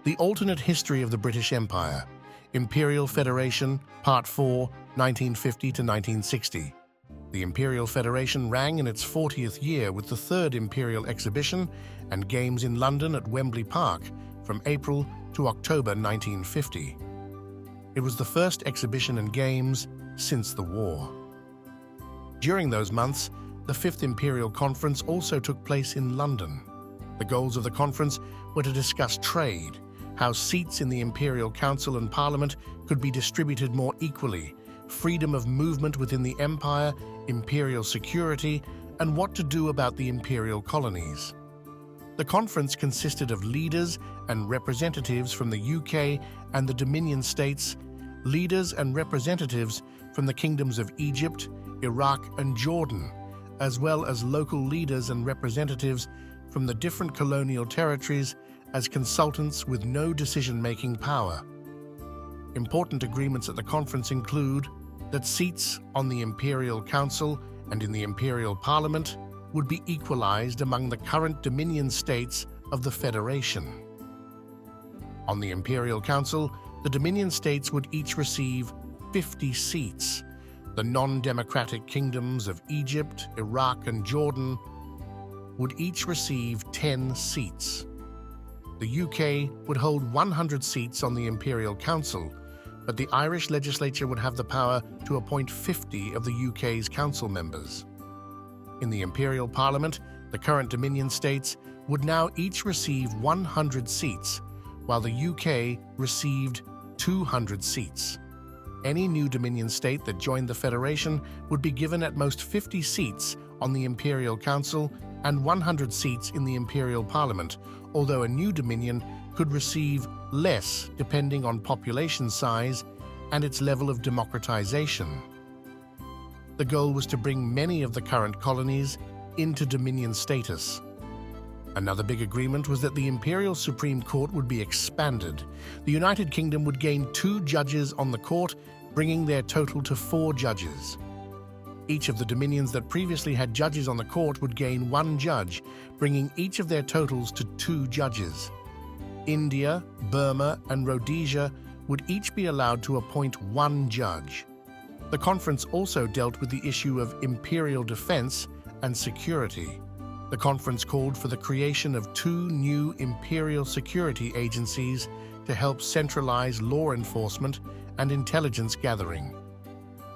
The Alternate History of the British Empire, Imperial Federation, Part 4, 1950 to 1960. The Imperial Federation rang in its 40th year with the Third Imperial Exhibition and Games in London at Wembley Park from April to October 1950. It was the first exhibition and games since the war. During those months, the Fifth Imperial Conference also took place in London. The goals of the conference were to discuss trade, how seats in the Imperial Council and Parliament could be distributed more equally, freedom of movement within the Empire, imperial security, and what to do about the imperial colonies. The conference consisted of leaders and representatives from the UK and the Dominion states, leaders and representatives from the kingdoms of Egypt, Iraq, and Jordan, as well as local leaders and representatives from the different colonial territories as consultants with no decision-making power. Important agreements at the conference include that seats on the Imperial Council and in the Imperial Parliament would be equalized among the current Dominion states of the Federation. On the Imperial Council, the Dominion states would each receive 50 seats. The non-democratic kingdoms of Egypt, Iraq, and Jordan would each receive 10 seats. The UK would hold 100 seats on the Imperial Council, but the Irish legislature would have the power to appoint 50 of the UK's council members. In the Imperial Parliament, the current Dominion states would now each receive 100 seats, while the UK received 200 seats. Any new Dominion state that joined the Federation would be given at most 50 seats on the Imperial Council and 100 seats in the Imperial Parliament, although a new Dominion could receive less depending on population size and its level of democratization. The goal was to bring many of the current colonies into Dominion status. Another big agreement was that the Imperial Supreme Court would be expanded. The United Kingdom would gain 2 judges on the court, bringing their total to 4 judges. Each of the dominions that previously had judges on the court would gain 1 judge, bringing each of their totals to 2 judges. India, Burma, and Rhodesia would each be allowed to appoint 1 judge. The conference also dealt with the issue of imperial defense and security. The conference called for the creation of 2 new imperial security agencies to help centralize law enforcement and intelligence gathering.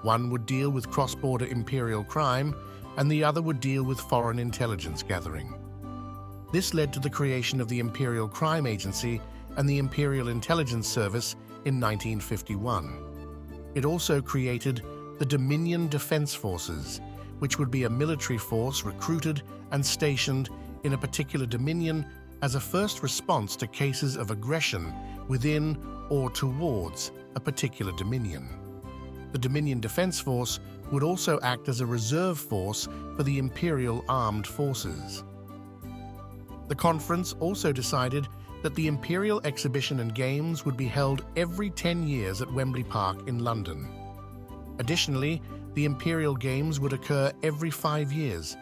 One would deal with cross-border imperial crime, and the other would deal with foreign intelligence gathering. This led to the creation of the Imperial Crime Agency and the Imperial Intelligence Service in 1951. It also created the Dominion Defense Forces, which would be a military force recruited and stationed in a particular dominion as a first response to cases of aggression within or towards a particular dominion. The Dominion Defense Force would also act as a reserve force for the Imperial Armed Forces. The conference also decided that the Imperial Exhibition and Games would be held every 10 years at Wembley Park in London. Additionally, the Imperial Games would occur every 5 years,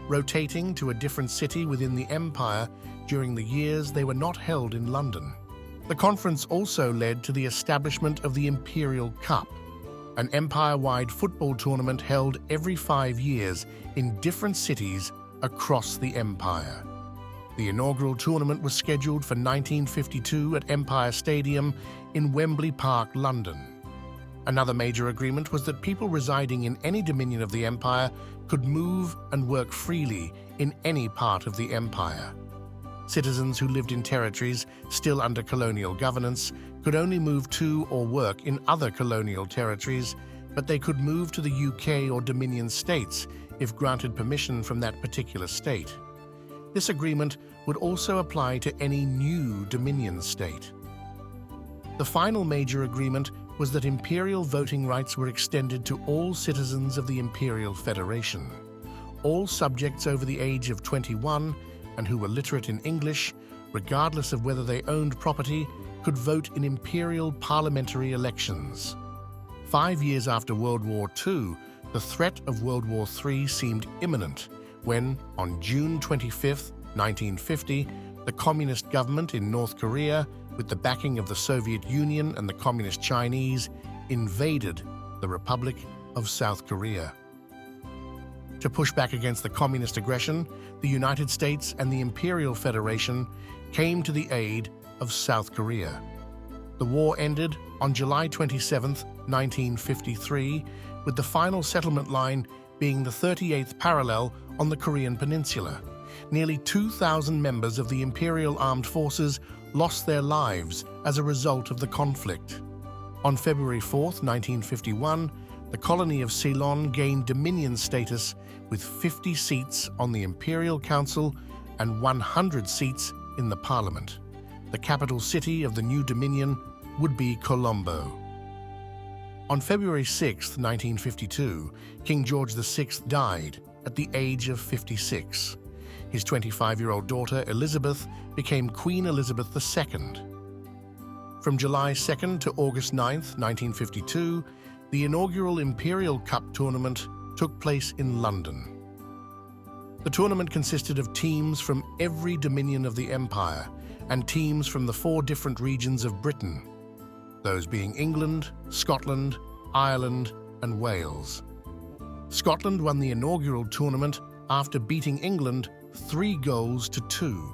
rotating to a different city within the Empire during the years they were not held in London. The conference also led to the establishment of the Imperial Cup, an empire-wide football tournament held every 5 years in different cities across the Empire. The inaugural tournament was scheduled for 1952 at Empire Stadium in Wembley Park, London. Another major agreement was that people residing in any dominion of the Empire could move and work freely in any part of the Empire. Citizens who lived in territories still under colonial governance could only move to or work in other colonial territories, but they could move to the UK or Dominion states if granted permission from that particular state. This agreement would also apply to any new Dominion state. The final major agreement was that imperial voting rights were extended to all citizens of the Imperial Federation. All subjects over the age of 21 and who were literate in English, regardless of whether they owned property, could vote in imperial parliamentary elections. 5 years after World War II, the threat of World War III seemed imminent when, on June 25, 1950, the communist government in North Korea with the backing of the Soviet Union and the Communist Chinese, invaded the Republic of South Korea. To push back against the communist aggression, the United States and the Imperial Federation came to the aid of South Korea. The war ended on July 27, 1953, with the final settlement line being the 38th parallel on the Korean Peninsula. Nearly 2,000 members of the Imperial Armed Forces lost their lives as a result of the conflict. On February 4, 1951, the colony of Ceylon gained dominion status with 50 seats on the Imperial Council and 100 seats in the Parliament. The capital city of the new dominion would be Colombo. On February 6, 1952, King George VI died at the age of 56. His 25-year-old daughter, Elizabeth, became Queen Elizabeth II. From July 2 to August 9, 1952, the inaugural Imperial Cup tournament took place in London. The tournament consisted of teams from every dominion of the empire and teams from the 4 different regions of Britain, those being England, Scotland, Ireland, and Wales. Scotland won the inaugural tournament after beating England 3-2.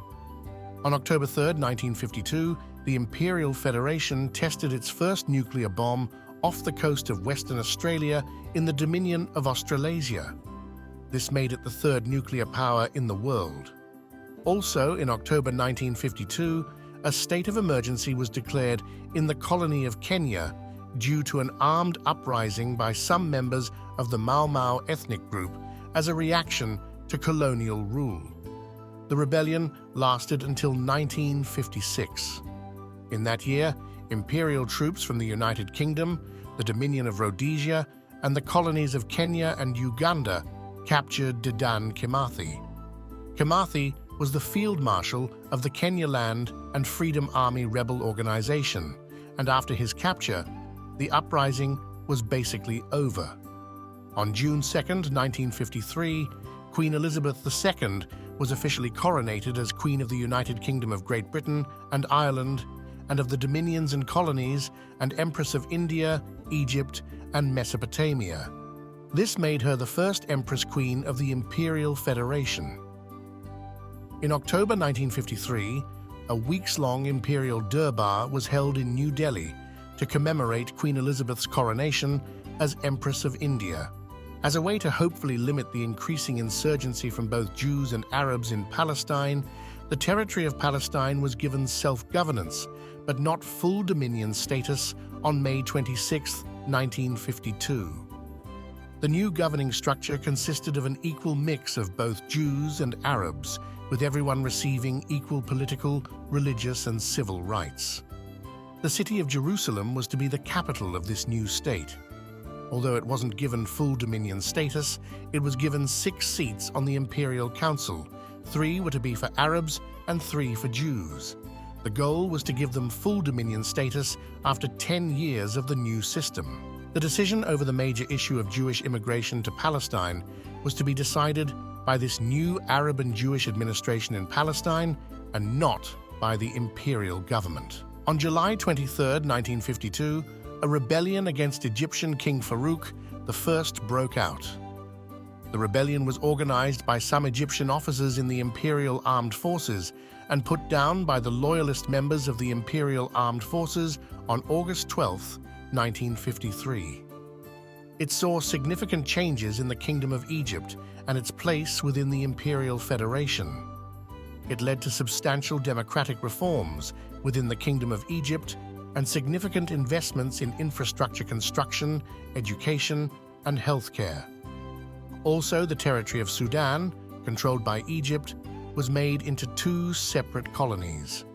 On October 3, 1952, the Imperial Federation tested its first nuclear bomb off the coast of Western Australia in the Dominion of Australasia. This made it the 3rd nuclear power in the world. Also, in October 1952, a state of emergency was declared in the colony of Kenya due to an armed uprising by some members of the Mau Mau ethnic group as a reaction to colonial rule. The rebellion lasted until 1956. In that year, imperial troops from the United Kingdom, the Dominion of Rhodesia, and the colonies of Kenya and Uganda captured Dedan Kimathi. Kimathi was the field marshal of the Kenya Land and Freedom Army rebel organization, and after his capture, the uprising was basically over. On June 2, 1953, Queen Elizabeth II was officially coronated as Queen of the United Kingdom of Great Britain and Ireland, and of the Dominions and Colonies, and Empress of India, Egypt, and Mesopotamia. This made her the first Empress Queen of the Imperial Federation. In October 1953, a weeks-long Imperial Durbar was held in New Delhi to commemorate Queen Elizabeth's coronation as Empress of India. As a way to hopefully limit the increasing insurgency from both Jews and Arabs in Palestine, the territory of Palestine was given self-governance, but not full dominion status on May 26, 1952. The new governing structure consisted of an equal mix of both Jews and Arabs, with everyone receiving equal political, religious, and civil rights. The city of Jerusalem was to be the capital of this new state. Although it wasn't given full dominion status, it was given 6 seats on the Imperial Council. 3 were to be for Arabs and 3 for Jews. The goal was to give them full dominion status after 10 years of the new system. The decision over the major issue of Jewish immigration to Palestine was to be decided by this new Arab and Jewish administration in Palestine and not by the imperial government. On July 23, 1952, a rebellion against Egyptian King Farouk I broke out. The rebellion was organized by some Egyptian officers in the Imperial Armed Forces and put down by the loyalist members of the Imperial Armed Forces on August 12, 1953. It saw significant changes in the Kingdom of Egypt and its place within the Imperial Federation. It led to substantial democratic reforms within the Kingdom of Egypt and significant investments in infrastructure construction, education, and healthcare. Also, the territory of Sudan, controlled by Egypt, was made into 2 separate colonies.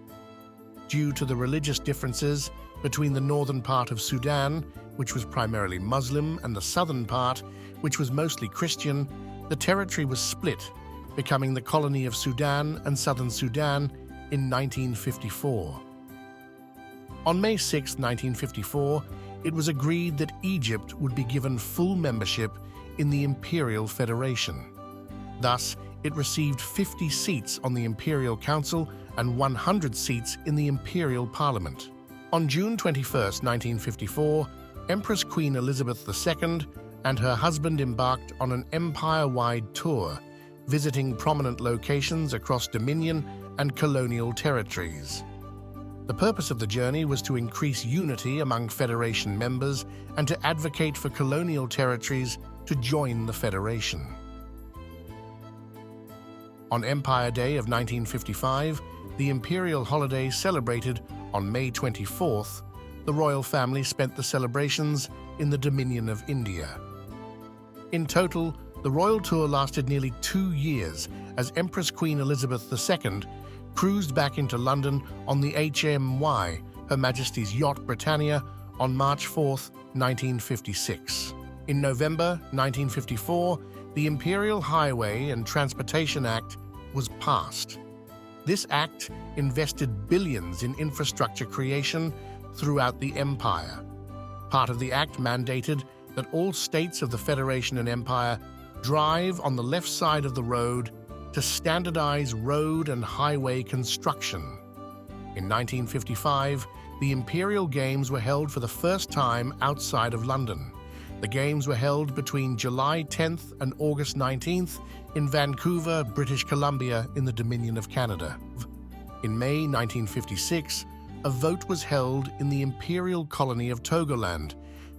Due to the religious differences between the northern part of Sudan, which was primarily Muslim, and the southern part, which was mostly Christian, the territory was split, becoming the colony of Sudan and Southern Sudan in 1954. On May 6, 1954, it was agreed that Egypt would be given full membership in the Imperial Federation. Thus, it received 50 seats on the Imperial Council and 100 seats in the Imperial Parliament. On June 21, 1954, Empress Queen Elizabeth II and her husband embarked on an empire-wide tour, visiting prominent locations across Dominion and colonial territories. The purpose of the journey was to increase unity among Federation members and to advocate for colonial territories to join the Federation. On Empire Day of 1955, the imperial holiday celebrated on May 24th, the royal family spent the celebrations in the Dominion of India. In total, the royal tour lasted nearly 2 years as Empress Queen Elizabeth II cruised back into London on the HMY, Her Majesty's Yacht Britannia, on March 4, 1956. In November 1954, the Imperial Highway and Transportation Act was passed. This act invested billions in infrastructure creation throughout the empire. Part of the act mandated that all states of the Federation and Empire drive on the left side of the road to standardize road and highway construction. In 1955, the Imperial Games were held for the first time outside of London. The Games were held between July 10th and August 19th in Vancouver, British Columbia, in the Dominion of Canada. In May 1956, a vote was held in the Imperial colony of Togoland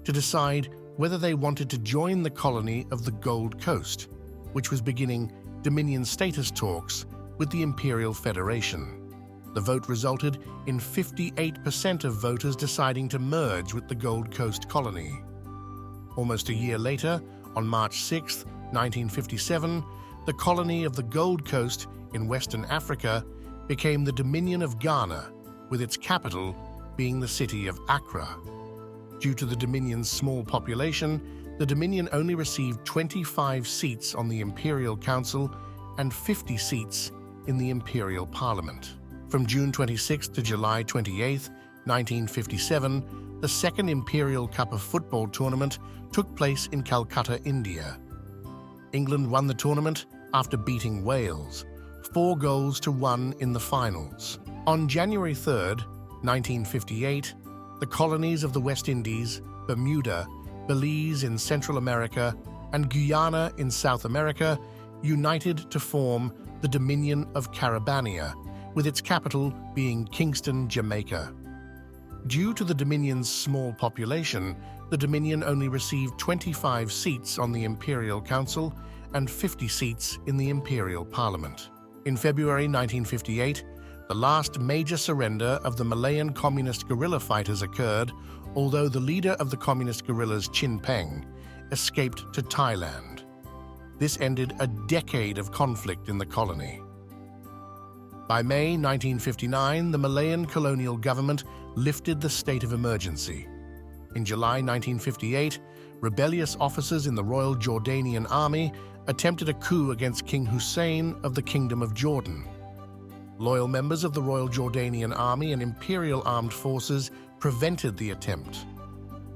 to decide whether they wanted to join the colony of the Gold Coast, which was beginning Dominion status talks with the Imperial Federation. The vote resulted in 58% of voters deciding to merge with the Gold Coast colony. Almost a year later, on March 6, 1957, the colony of the Gold Coast in Western Africa became the Dominion of Ghana, with its capital being the city of Accra. Due to the Dominion's small population, the Dominion only received 25 seats on the Imperial Council and 50 seats in the Imperial Parliament. From June 26 to July 28, 1957, the second Imperial Cup of Football tournament took place in Calcutta, India. England won the tournament after beating Wales, 4-1 in the finals. On January 3, 1958, the colonies of the West Indies, Bermuda, Belize in Central America, and Guyana in South America united to form the Dominion of Caribania, with its capital being Kingston, Jamaica. Due to the Dominion's small population, the Dominion only received 25 seats on the Imperial Council and 50 seats in the Imperial Parliament. In February 1958, the last major surrender of the Malayan communist guerrilla fighters occurred, although the leader of the communist guerrillas, Chin Peng, escaped to Thailand. This ended a decade of conflict in the colony. By May 1959, the Malayan colonial government lifted the state of emergency. In July 1958, rebellious officers in the Royal Jordanian Army attempted a coup against King Hussein of the Kingdom of Jordan. Loyal members of the Royal Jordanian Army and Imperial Armed Forces prevented the attempt.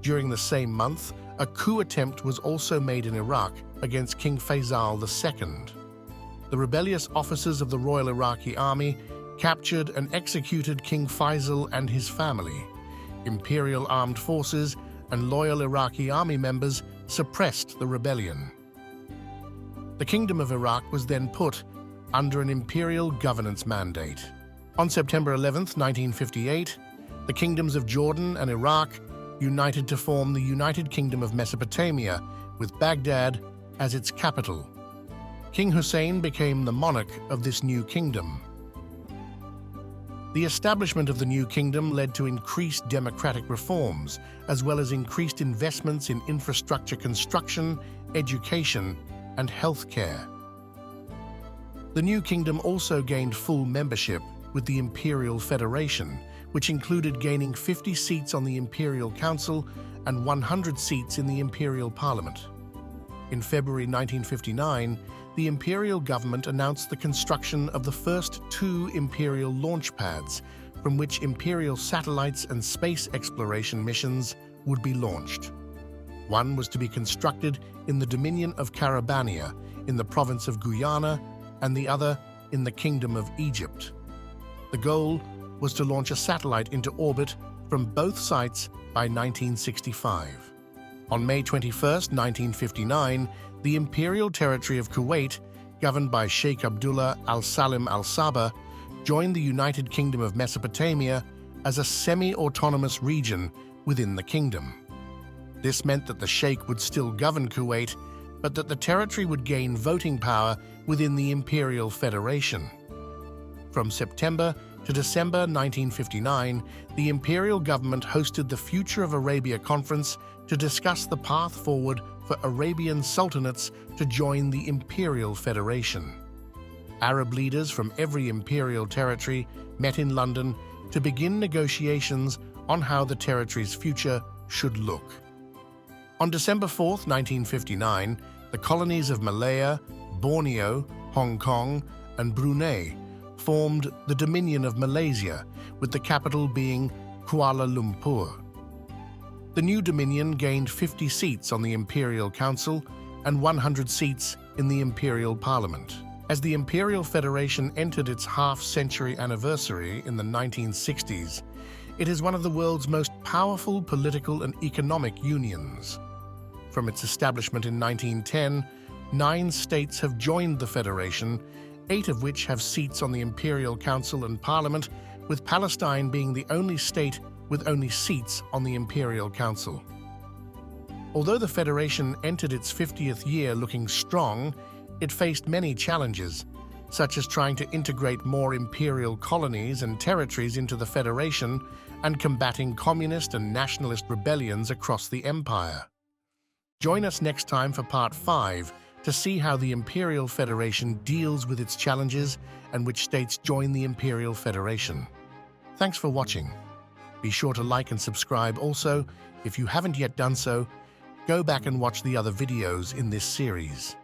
During the same month, a coup attempt was also made in Iraq against King Faisal II. The rebellious officers of the Royal Iraqi Army captured and executed King Faisal and his family. Imperial Armed Forces and loyal Iraqi Army members suppressed the rebellion. The Kingdom of Iraq was then put under an imperial governance mandate. On September 11, 1958, the kingdoms of Jordan and Iraq united to form the United Kingdom of Mesopotamia, with Baghdad as its capital. King Hussein became the monarch of this new kingdom. The establishment of the new kingdom led to increased democratic reforms, as well as increased investments in infrastructure construction, education, and healthcare. The new kingdom also gained full membership with the Imperial Federation, which included gaining 50 seats on the Imperial Council and 100 seats in the Imperial Parliament. In February 1959, the Imperial government announced the construction of the first 2 Imperial launch pads, from which Imperial satellites and space exploration missions would be launched. One was to be constructed in the Dominion of Caribania, in the province of Guyana, and the other in the Kingdom of Egypt. The goal was to launch a satellite into orbit from both sites by 1965. On May 21, 1959, the Imperial Territory of Kuwait, governed by Sheikh Abdullah al-Salim al-Sabah, joined the United Kingdom of Mesopotamia as a semi-autonomous region within the kingdom. This meant that the Sheikh would still govern Kuwait, but that the territory would gain voting power within the Imperial Federation. From September to December 1959, the imperial government hosted the Future of Arabia Conference to discuss the path forward for Arabian sultanates to join the Imperial Federation. Arab leaders from every imperial territory met in London to begin negotiations on how the territory's future should look. On December 4, 1959, the colonies of Malaya, Borneo, Hong Kong, and Brunei formed the Dominion of Malaysia, with the capital being Kuala Lumpur. The new Dominion gained 50 seats on the Imperial Council and 100 seats in the Imperial Parliament. As the Imperial Federation entered its half-century anniversary in the 1960s, it is one of the world's most powerful political and economic unions. From its establishment in 1910, 9 states have joined the Federation, 8 of which have seats on the Imperial Council and Parliament, with Palestine being the only state with only seats on the Imperial Council. Although the Federation entered its 50th year looking strong, it faced many challenges, such as trying to integrate more imperial colonies and territories into the Federation and combating communist and nationalist rebellions across the empire. Join us next time for Part 5 to see how the Imperial Federation deals with its challenges and which states join the Imperial Federation. Thanks for watching. Be sure to like and subscribe. Also, if you haven't yet done so, go back and watch the other videos in this series.